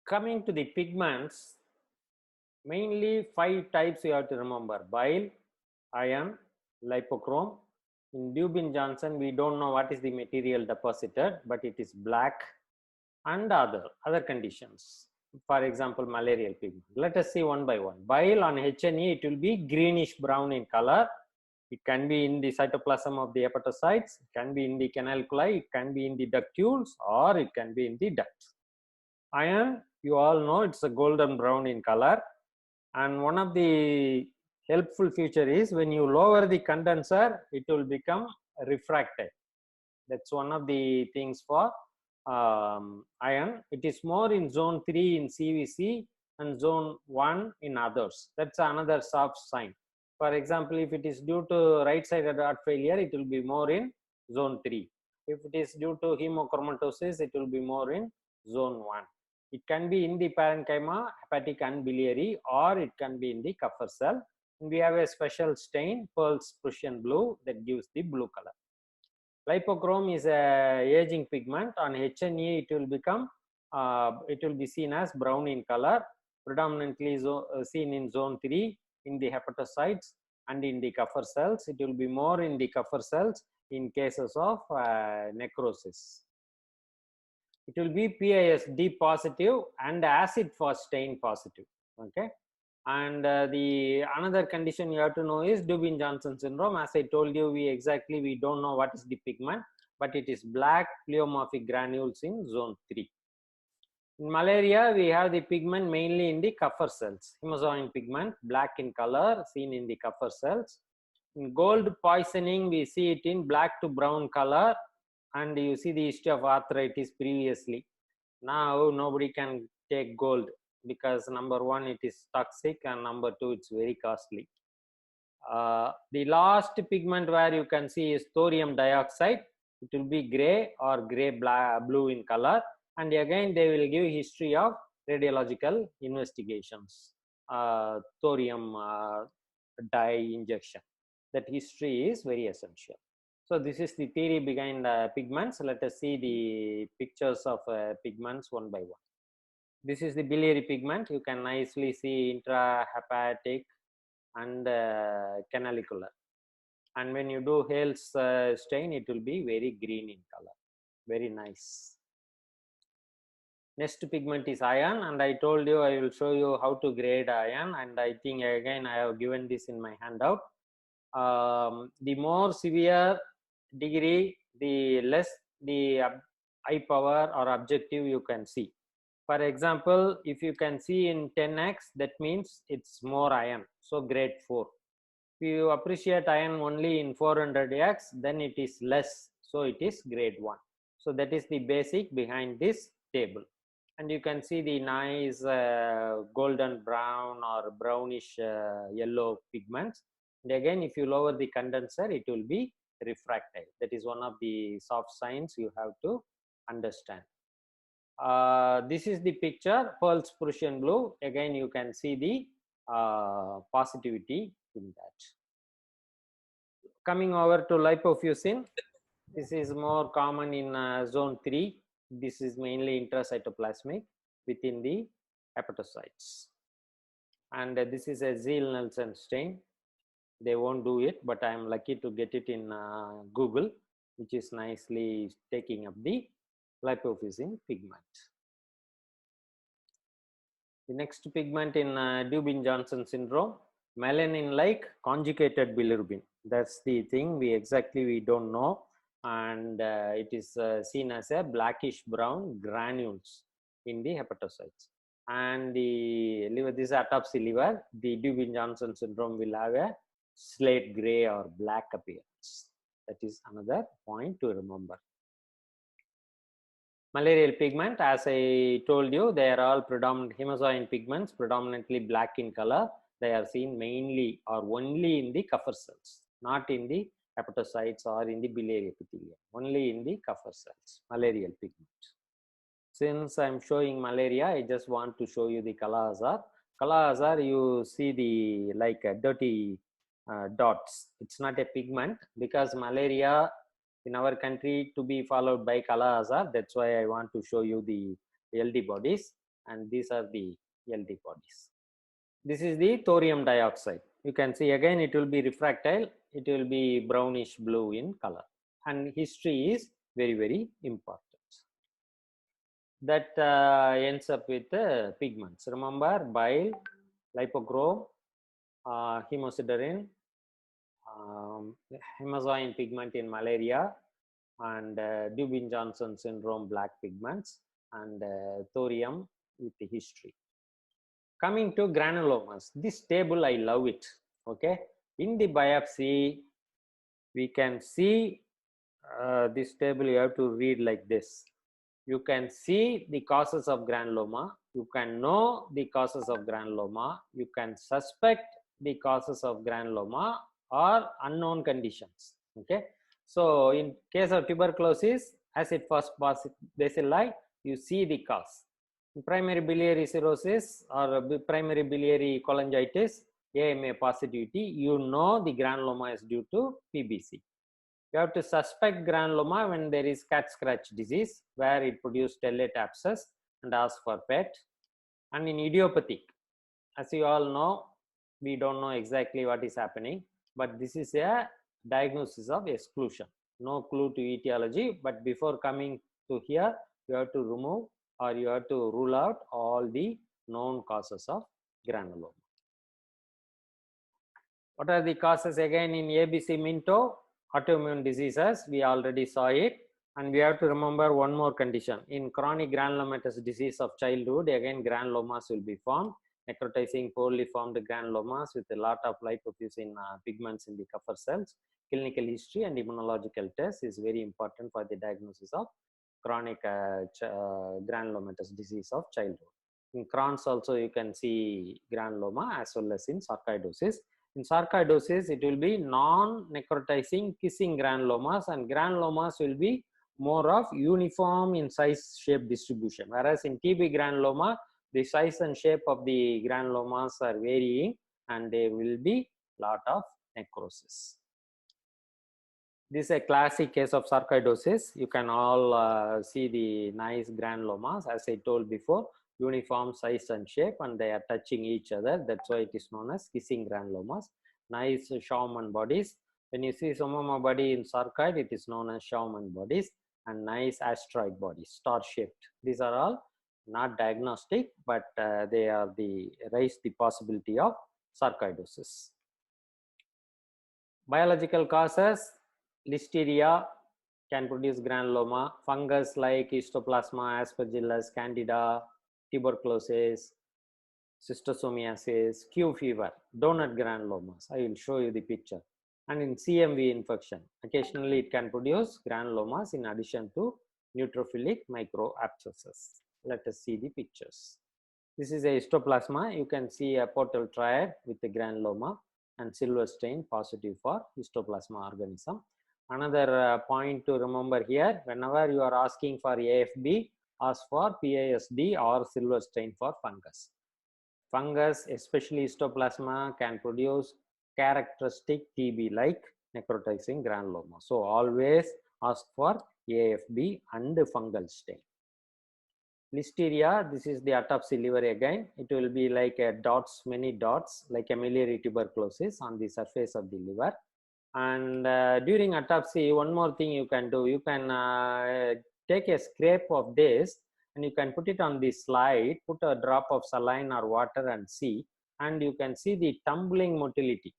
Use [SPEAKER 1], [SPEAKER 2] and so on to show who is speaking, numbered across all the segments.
[SPEAKER 1] Coming to the pigments, mainly 5 types you have to remember: bile, iron, lipochrome. In Dubin-Johnson, we don't know what is the material deposited, but it is black, and other conditions. For example, malarial pigment. Let us see one by one. Bile on HNE, it will be greenish brown in color. It can be in the cytoplasm of the hepatocytes, it can be in the canaliculi, it can be in the ductules, or it can be in the duct. Iron, you all know, it's a golden brown in color, and one of the helpful feature is when you lower the condenser, it will become refracted. That's one of the things for iron. It is more in zone 3 in CVC and zone 1 in others. That's another soft sign. For example, if it is due to right-sided heart failure, it will be more in zone 3. If it is due to hemochromatosis, it will be more in zone 1. It can be in the parenchyma, hepatic and biliary, or it can be in the Kupffer cell. And we have a special stain, Pearl's Prussian blue, that gives the blue color. Lipochrome is a aging pigment. On HNE, it will become, it will be seen as brown in color, predominantly seen in zone 3 in the hepatocytes and in the Kupffer cells. It will be more in the Kupffer cells in cases of necrosis. It will be PISD positive and acid fast stain positive. Okay. And the another condition you have to know is Dubin-Johnson syndrome. As I told you, we don't know what is the pigment, but it is black pleomorphic granules in zone 3. In malaria, we have the pigment mainly in the Kupffer cells. Hemozoin pigment, black in color, seen in the Kupffer cells. In gold poisoning, we see it in black to brown color, and you see the history of arthritis previously. Now nobody can take gold, because number 1, it is toxic, and number 2, it's very costly. The last pigment where you can see is thorium dioxide. It will be gray or gray blue in color, and again they will give history of radiological investigations. Thorium dye injection, that history is very essential. So this is the theory behind pigments. Let us see the pictures of pigments one by one. This is the biliary pigment. You can nicely see intrahepatic and canalicular. And when you do Hale's stain, it will be very green in color. Very nice. Next pigment is iron, and I told you I will show you how to grade iron, and I think again I have given this in my handout. The more severe degree, the less the eye power or objective you can see. For example, if you can see in 10x, that means it's more iron, so grade 4. If you appreciate iron only in 400x, then it is less, so it is grade 1. So that is the basic behind this table. And you can see the nice golden brown or brownish yellow pigments. And again, if you lower the condenser, it will be refractive. That is one of the soft signs you have to understand. This is the picture, Pearl's Prussian blue. Again, you can see the positivity in that. Coming over to lipofuscin, this is more common in zone 3. This is mainly intracytoplasmic within the hepatocytes. And this is a Zeal-Nelson stain. They won't do it, but I am lucky to get it in Google, which is nicely taking up the lipofuscin pigment. The next pigment in Dubin-Johnson syndrome, melanin-like conjugated bilirubin. That's the thing we don't know, and it is seen as a blackish brown granules in the hepatocytes. And the liver, this autopsy liver, the Dubin-Johnson syndrome will have a slate gray or black appearance. That is another point to remember. Malarial pigment, as I told you, they are all predominant hemozoin pigments, predominantly black in color. They are seen mainly or only in the Kupffer cells, not in the hepatocytes or in the biliary epithelium, only in the Kupffer cells, malarial pigment. Since I am showing malaria, I just want to show you the Kala Azar. Kala Azar, you see the dirty dots. It's not a pigment, because malaria in our country to be followed by Kala Azar. That's why I want to show you the LD bodies. and these are the LD bodies. This is the thorium dioxide. You can see again it will be refractile, it will be brownish blue in color, and history is very important. That ends up with pigments. Remember, bile, lipochrome, hemosiderin, hemozoin pigment in malaria, and Dubin-Johnson syndrome black pigments, and thorium with the history. Coming to granulomas, this table I love it. Okay, in the biopsy we can see this table. You have to read like this. You can see the causes of granuloma, you can know the causes of granuloma, you can suspect the causes of granuloma or unknown conditions. Okay, so in case of tuberculosis, acid first bacilli, you see the cause. In primary biliary cirrhosis or primary biliary cholangitis, AMA positivity, you know the granuloma is due to PBC. You have to suspect granuloma when there is cat scratch disease, where it produced stellate abscess, and ask for PET. And in idiopathic, as you all know, we don't know exactly what is happening, but this is a diagnosis of exclusion. No clue to etiology, but before coming to here, you have to remove or you have to rule out all the known causes of granuloma. What are the causes again in ABC Minto? Autoimmune diseases, we already saw it, and we have to remember one more condition. In chronic granulomatous disease of childhood, again granulomas will be formed, necrotizing poorly formed granulomas with a lot of lipofuscin pigments in the Kupffer cells. Clinical history and immunological test is very important for the diagnosis of chronic granulomatous disease of childhood. In Crohn's also you can see granuloma as well as in sarcoidosis. In sarcoidosis, it will be non-necrotizing kissing granulomas, and granulomas will be more of uniform in size, shape distribution. Whereas in TB granuloma, the size and shape of the granulomas are varying, and there will be lot of necrosis. This is a classic case of sarcoidosis. You can all see the nice granulomas, as I told before, uniform size and shape, and they are touching each other. That's why it is known as kissing granulomas. Nice Schaumann bodies. When you see somoma body in sarcoid, it is known as Schaumann bodies, and nice asteroid bodies, star shaped. These are all not diagnostic, but they are raise the possibility of sarcoidosis. Biological causes: Listeria can produce granuloma, fungus like Histoplasma, Aspergillus, Candida, tuberculosis, schistosomiasis, Q fever, donut granulomas. I will show you the picture. And in CMV infection, occasionally it can produce granulomas in addition to neutrophilic microabscesses. Let us see the pictures. This is a histoplasma. You can see a portal triad with the granuloma and silver stain positive for histoplasma organism. Another point to remember here, whenever you are asking for AFB, ask for PASD or silver stain for fungus. Fungus, especially histoplasma, can produce characteristic TB-like necrotizing granuloma. So always ask for AFB and fungal stain. Listeria, this is the autopsy liver again. It will be like a dots, many dots, like ameliorate tuberculosis on the surface of the liver. And during autopsy, one more thing you can do, you can take a scrape of this and you can put it on the slide, put a drop of saline or water and see, and you can see the tumbling motility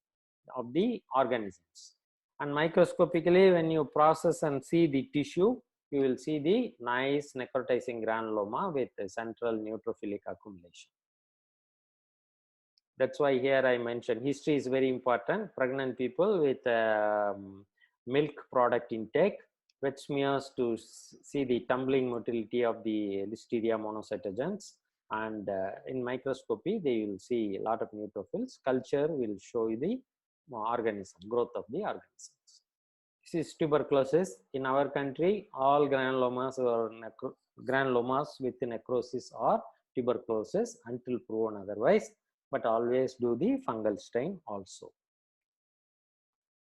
[SPEAKER 1] of the organisms. And microscopically, when you process and see the tissue, you will see the nice necrotizing granuloma with a central neutrophilic accumulation. That's why here I mentioned history is very important. Pregnant people with milk product intake, wet smears to see the tumbling motility of the Listeria monocytogenes, and in microscopy they will see a lot of neutrophils. Culture will show you the organism, growth of the organisms. This is tuberculosis. In our country, all granulomas or granulomas with necrosis or tuberculosis until proven otherwise, but always do the fungal stain also.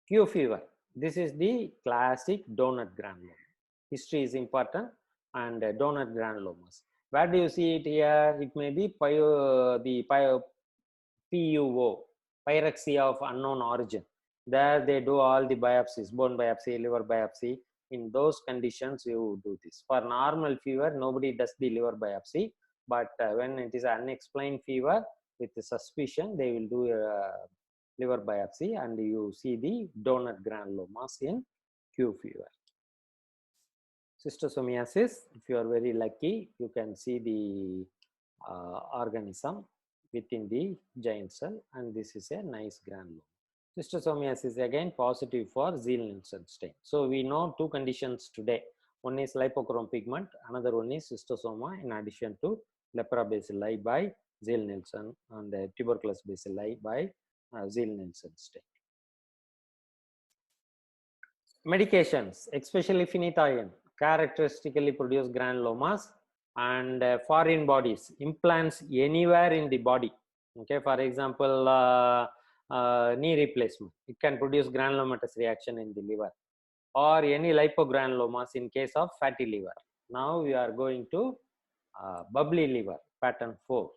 [SPEAKER 1] Q fever. This is the classic donut granuloma. History is important, and donut granulomas. Where do you see it here? It may be PUO, pyrexia of unknown origin. There they do all the biopsies, bone biopsy, liver biopsy. In those conditions, you do this. For normal fever, nobody does the liver biopsy. But when it is unexplained fever with suspicion, they will do a liver biopsy and you see the donor granulomas in Q fever. Schistosomiasis, if you are very lucky, you can see the organism within the giant cell, and this is a nice granuloma. Schistosomiasis is again positive for Zeal-Nielsen stain. So we know two conditions today. One is lipochrome pigment, another one is schistosoma, in addition to lepra bacilli by Zeal-Nielsen and tuberculous bacilli by Zeal-Nielsen stain. Medications, especially phenytoin, characteristically produce granulomas, and foreign bodies, implants anywhere in the body. Okay, for example, knee replacement, it can produce granulomatous reaction in the liver, or any lipogranulomas in case of fatty liver. Now we are going to bubbly liver, pattern 4.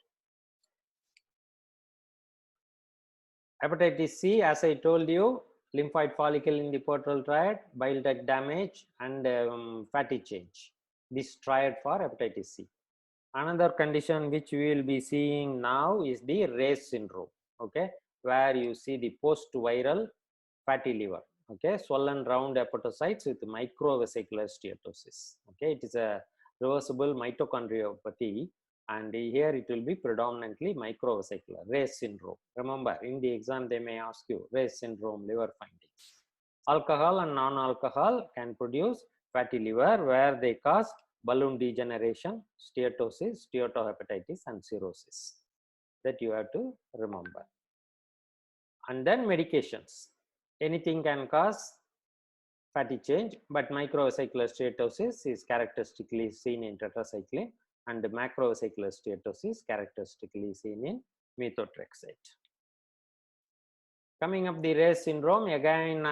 [SPEAKER 1] Hepatitis C, as I told you, lymphoid follicle in the portal triad, bile duct damage, and fatty change. This triad for hepatitis C. Another condition which we will be seeing now is the race syndrome, okay, where you see the post-viral fatty liver, okay, swollen round hepatocytes with microvesicular steatosis. Okay, it is a reversible mitochondriopathy, and here it will be predominantly microvesicular. Race syndrome. Remember, in the exam they may ask you race syndrome, liver findings. Alcohol and non-alcohol can produce fatty liver, where they cause balloon degeneration, steatosis, steatohepatitis, and cirrhosis. That you have to remember. And then medications. Anything can cause fatty change, but microvesicular steatosis is characteristically seen in tetracycline, and macrovesicular steatosis characteristically seen in methotrexate. Coming up the race syndrome, again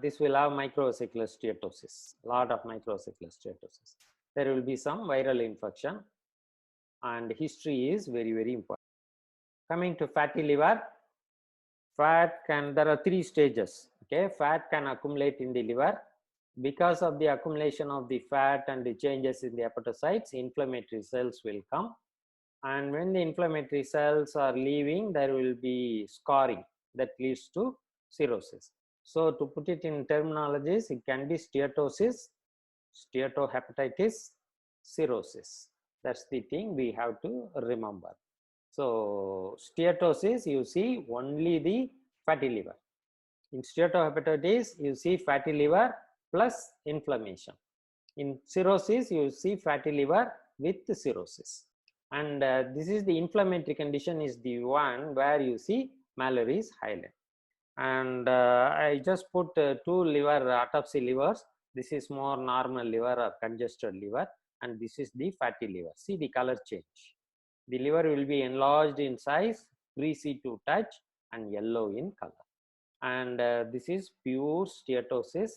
[SPEAKER 1] this will have microvesicular steatosis, a lot of microvesicular steatosis. There will be some viral infection, and history is very, very important. Coming to fatty liver, there are 3 stages. Okay, fat can accumulate in the liver. Because of the accumulation of the fat and the changes in the hepatocytes, inflammatory cells will come, and when the inflammatory cells are leaving, there will be scarring that leads to cirrhosis. So to put it in terminologies, it can be steatosis, steatohepatitis, cirrhosis. That's the thing we have to remember. So steatosis, you see only the fatty liver. In steatohepatitis, you see fatty liver plus inflammation. In cirrhosis, you see fatty liver with cirrhosis. And this is the inflammatory condition is the one where you see Mallory's Highland. And I just put 2 liver autopsy livers. This is more normal liver or congested liver, and this is the fatty liver. See the color change. The liver will be enlarged in size, greasy to touch, and yellow in color. And this is pure steatosis.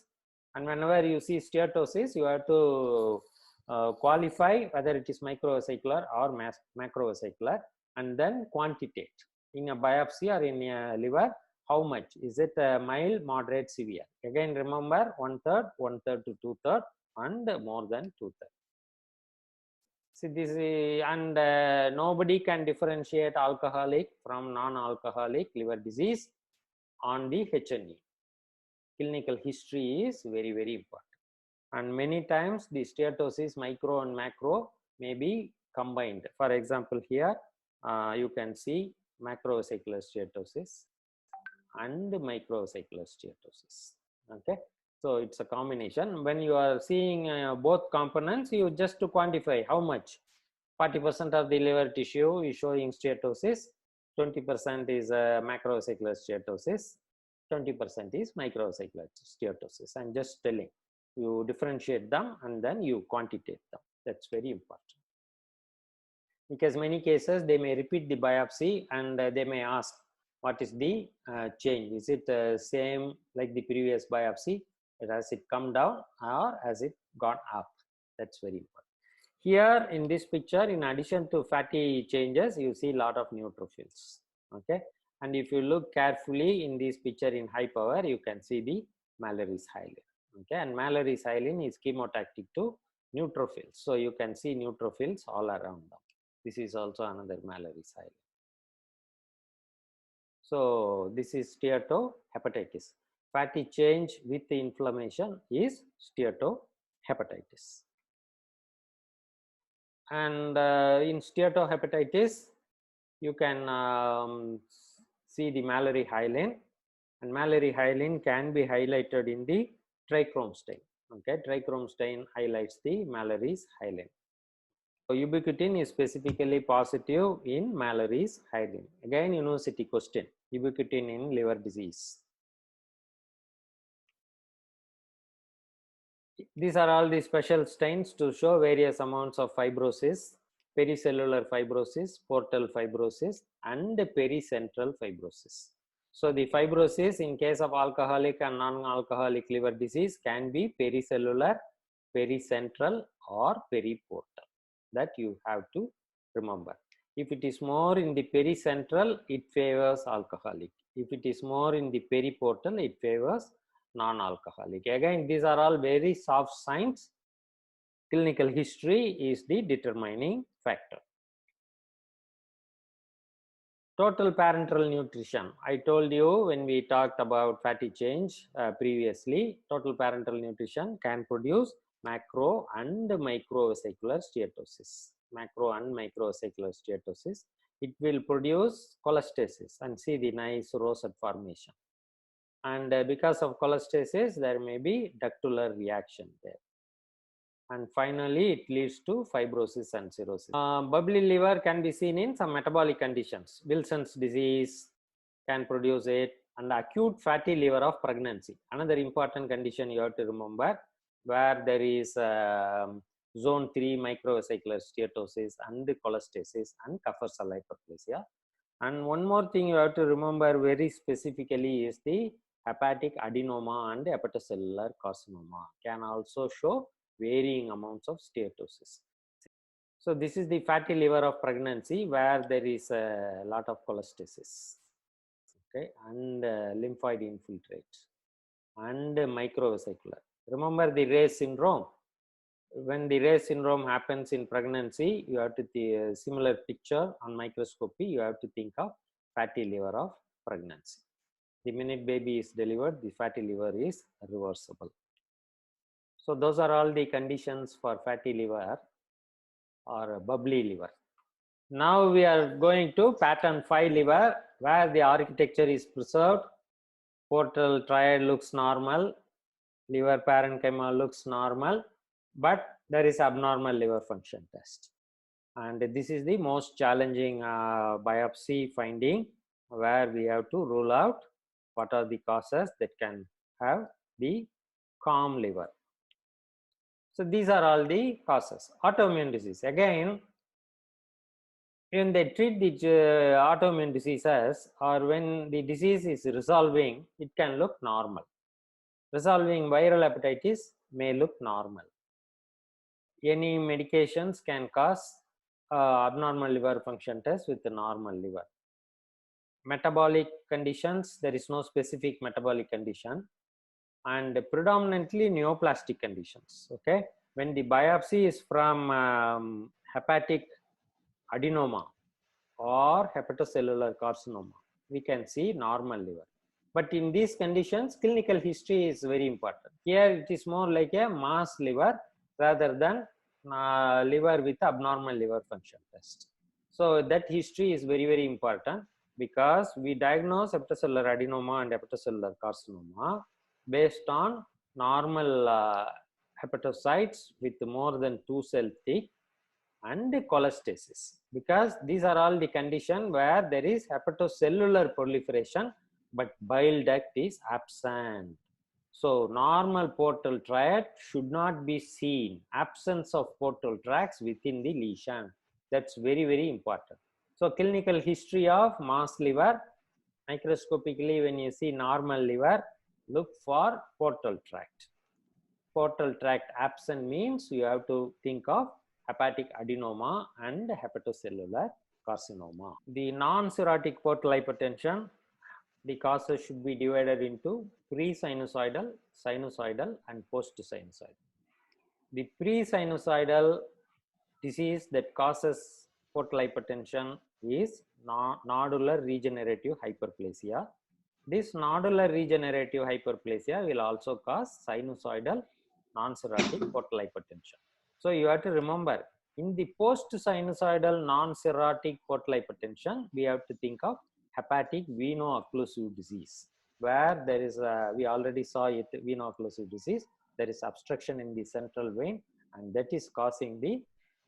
[SPEAKER 1] And whenever you see steatosis, you have to qualify whether it is microvesicular or macrovesicular, and then quantitate in a biopsy or in a liver. How much is it? Mild, moderate, severe? Again, remember 1/3, 1/3 to 2/3, and more than 2/3. See this, and nobody can differentiate alcoholic from non-alcoholic liver disease on the HNE. Clinical history is very, very important. And many times the steatosis, micro and macro, may be combined. For example, here you can see macrovesicular steatosis and microvesicular steatosis. Okay, so it's a combination. When you are seeing both components, you just to quantify how much. 40% of the liver tissue is showing steatosis, 20% is macrovesicular steatosis, 20% is microvesicular steatosis. I'm just telling you, differentiate them and then you quantitate them. That's very important, because many cases they may repeat the biopsy and they may ask what is the change. Is it same like the previous biopsy? Has it come down or has it gone up? That's very important. Here in this picture, in addition to fatty changes, you see a lot of neutrophils. Okay, and if you look carefully in this picture in high power, you can see the Mallory's hyaline. Okay, and Mallory's hyaline is chemotactic to neutrophils, so you can see neutrophils all around them. This is also another Mallory's hyaline. So this is steatohepatitis. Fatty change with the inflammation is steatohepatitis. And in steatohepatitis, you can see the Mallory hyaline, and Mallory hyaline can be highlighted in the trichrome stain. Okay, trichrome stain highlights the Mallory's hyaline. So ubiquitin is specifically positive in Mallory's hyaline. Again, university question: ubiquitin in liver disease. These are all the special stains to show various amounts of fibrosis: pericellular fibrosis, portal fibrosis, and pericentral fibrosis. So the fibrosis in case of alcoholic and non-alcoholic liver disease can be pericellular, pericentral, or periportal. That you have to remember. If it is more in the pericentral, it favors alcoholic. If it is more in the periportal, it favors non-alcoholic. Again, these are all very soft signs. Clinical history is the determining factor. Total parenteral nutrition. I told you when we talked about fatty change previously, total parenteral nutrition can produce macro and microvesicular steatosis. Macro and microvesicular steatosis. It will produce cholestasis, and see the nice rosette formation. And because of cholestasis, there may be ductular reaction there. And finally, it leads to fibrosis and cirrhosis. Bubbly liver can be seen in some metabolic conditions. Wilson's disease can produce it, and acute fatty liver of pregnancy. Another important condition you have to remember, where there is zone 3 microvesicular steatosis and cholestasis and Kupffer cell hyperplasia. And one more thing you have to remember very specifically is the hepatic adenoma and hepatocellular carcinoma can also show varying amounts of steatosis. So this is the fatty liver of pregnancy, where there is a lot of cholestasis, okay, and lymphoid infiltrate and microvesicular. Remember the Ray's syndrome. When the Ray's syndrome happens in pregnancy, you have to see a similar picture on microscopy. You have to think of fatty liver of pregnancy. The minute baby is delivered, the fatty liver is reversible. So those are all the conditions for fatty liver or bubbly liver. Now we are going to pattern 5 liver, where the architecture is preserved. Portal triad looks normal, liver parenchyma looks normal, but there is abnormal liver function test. And this is the most challenging biopsy finding, where we have to rule out what are the causes that can have the calm liver. So these are all the causes. Autoimmune disease. Again, when they treat the autoimmune diseases, or when the disease is resolving, it can look normal. Resolving viral hepatitis may look normal. Any medications can cause abnormal liver function test with the normal liver. Metabolic conditions, there is no specific metabolic condition, and predominantly neoplastic conditions. Okay, when the biopsy is from hepatic adenoma or hepatocellular carcinoma, we can see normal liver. But in these conditions, clinical history is very important. Here it is more like a mass liver rather than liver with abnormal liver function test. So that history is very, very important, because we diagnose hepatocellular adenoma and hepatocellular carcinoma based on normal hepatocytes with more than 2 cell thick and cholestasis, because these are all the condition where there is hepatocellular proliferation but bile duct is absent. So normal portal triad should not be seen, absence of portal tracts within the lesion. That's very, very important. So clinical history of mass liver, microscopically when you see normal liver, look for portal tract. Portal tract absent means you have to think of hepatic adenoma and hepatocellular carcinoma. The non-cirrhotic portal hypertension, the causes should be divided into pre-sinusoidal, sinusoidal, and post-sinusoidal. The pre-sinusoidal disease that causes portal hypertension is nodular regenerative hyperplasia. This nodular regenerative hyperplasia will also cause sinusoidal non-cirrhotic portal hypertension. So you have to remember, in the post-sinusoidal non-cirrhotic portal hypertension, we have to think of hepatic veno-occlusive disease, where there is we already saw it, veno-occlusive disease. There is obstruction in the central vein, and that is causing the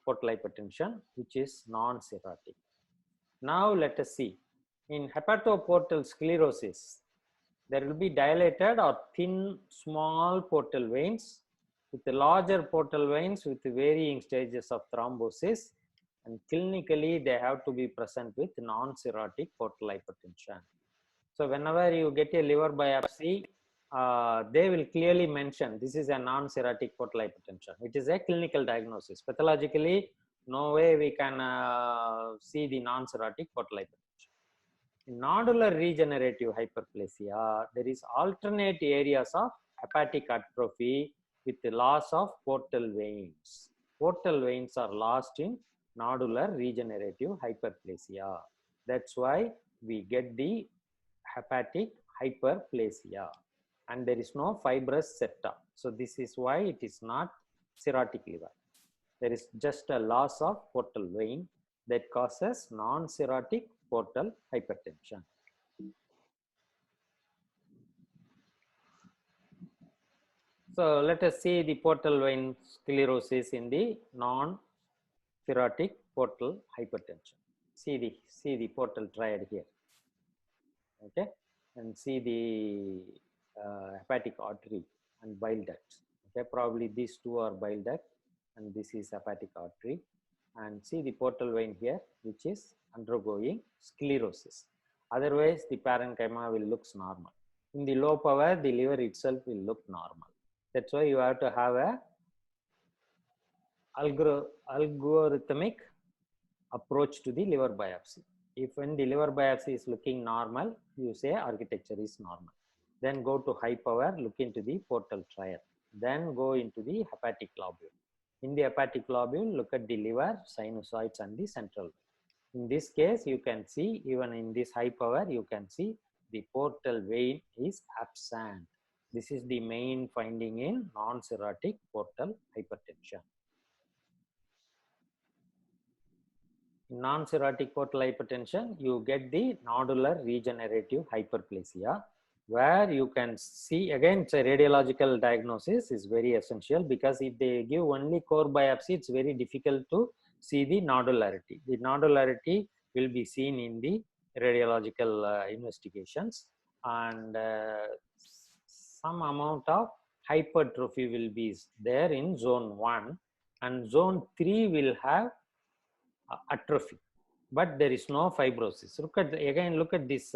[SPEAKER 1] portal hypertension, which is non-cirrhotic. Now let us see. In hepatoportal sclerosis, there will be dilated or thin, small portal veins with the larger portal veins with varying stages of thrombosis, and clinically they have to be present with non-cirrhotic portal hypertension. So whenever you get a liver biopsy, they will clearly mention this is a non-cirrhotic portal hypertension. It is a clinical diagnosis. Pathologically, no way we can see the non-cirrhotic portal hypertension. In nodular regenerative hyperplasia, there is alternate areas of hepatic atrophy with the loss of portal veins. Portal veins are lost in nodular regenerative hyperplasia. That's why we get the hepatic hyperplasia, and there is no fibrous septa. So this is why it is not cirrhotic liver. There is just a loss of portal vein that causes non-cirrhotic portal hypertension. So let us see the portal vein sclerosis in the non-cirrhotic portal hypertension. See the portal triad here. Okay, and see the hepatic artery and bile duct. Okay, probably these two are bile duct, and this is hepatic artery. And see the portal vein here, which is undergoing sclerosis. Otherwise, the parenchyma will look normal. In the low power, the liver itself will look normal. That's why you have to have a algorithmic approach to the liver biopsy. If when the liver biopsy is looking normal, you say architecture is normal. Then go to high power, look into the portal triad. Then go into the hepatic lobule. In the hepatic lobule, look at the liver, sinusoids, and the central vein. In this case, you can see, even in this high power, you can see the portal vein is absent. This is the main finding in non-cirrhotic portal hypertension. In non-cirrhotic portal hypertension, you get the nodular regenerative hyperplasia, where you can see, again, it's a radiological diagnosis is very essential, because if they give only core biopsy, it's very difficult to see the nodularity. The nodularity will be seen in the radiological investigations, and some amount of hypertrophy will be there in zone 1, and zone 3 will have atrophy, but there is no fibrosis. Look at this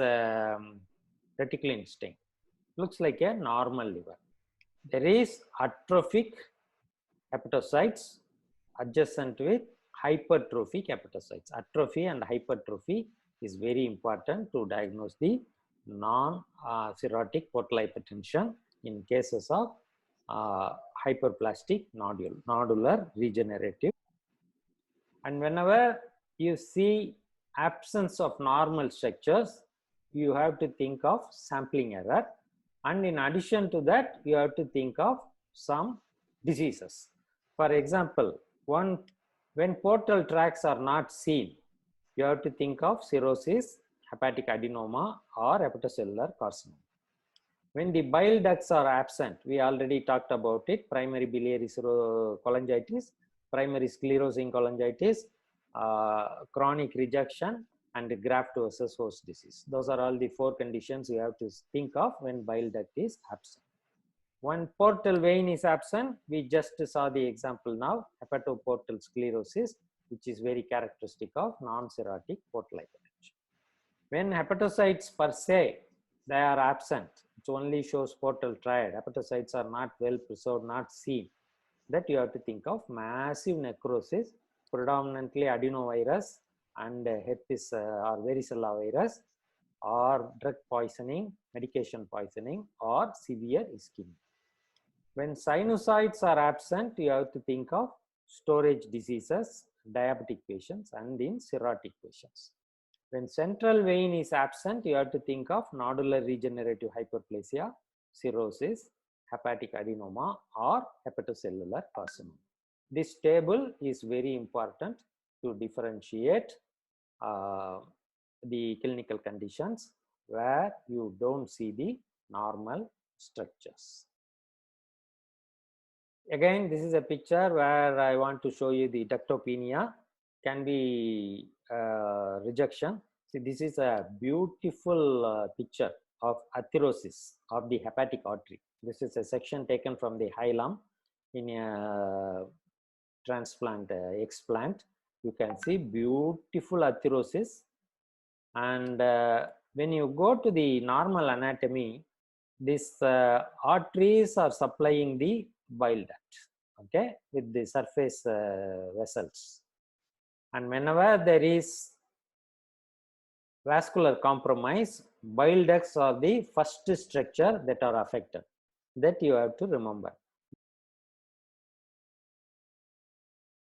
[SPEAKER 1] reticulin stain. Looks like a normal liver. There is atrophic hepatocytes adjacent with hypertrophic hepatocytes. Atrophy and hypertrophy is very important to diagnose the non-cirrhotic portal hypertension in cases of hyperplastic nodular regenerative. And whenever you see absence of normal structures, you have to think of sampling error. And in addition to that, you have to think of some diseases. For example, when portal tracts are not seen, you have to think of cirrhosis, hepatic adenoma, or hepatocellular carcinoma. When the bile ducts are absent, we already talked about it, primary biliary cholangitis, primary sclerosing cholangitis, chronic rejection, and graft versus host disease. Those are all the 4 conditions you have to think of when bile duct is absent. When portal vein is absent, we just saw the example now, hepatoportal sclerosis, which is very characteristic of non-cirrhotic portal hypertension. When hepatocytes per se, they are absent, it only shows portal triad. Hepatocytes are not well preserved, not seen. that you have to think of massive necrosis, predominantly adenovirus and herpes or varicella virus, or drug poisoning, medication poisoning, or severe ischemia. When sinusoids are absent, you have to think of storage diseases, diabetic patients, and in cirrhotic patients. When central vein is absent, you have to think of nodular regenerative hyperplasia, cirrhosis, hepatic adenoma, or hepatocellular carcinoma. This table is very important to differentiate the clinical conditions where you don't see the normal structures. Again, this is a picture where I want to show you the ductopenia can be rejection. See, this is a beautiful picture of atherosis of the hepatic artery. This is a section taken from the hilum in a transplant explant. You can see beautiful atherosis, and when you go to the normal anatomy, these arteries are supplying the bile duct, okay, with the surface vessels, and whenever there is vascular compromise, bile ducts are the first structure that are affected. That you have to remember.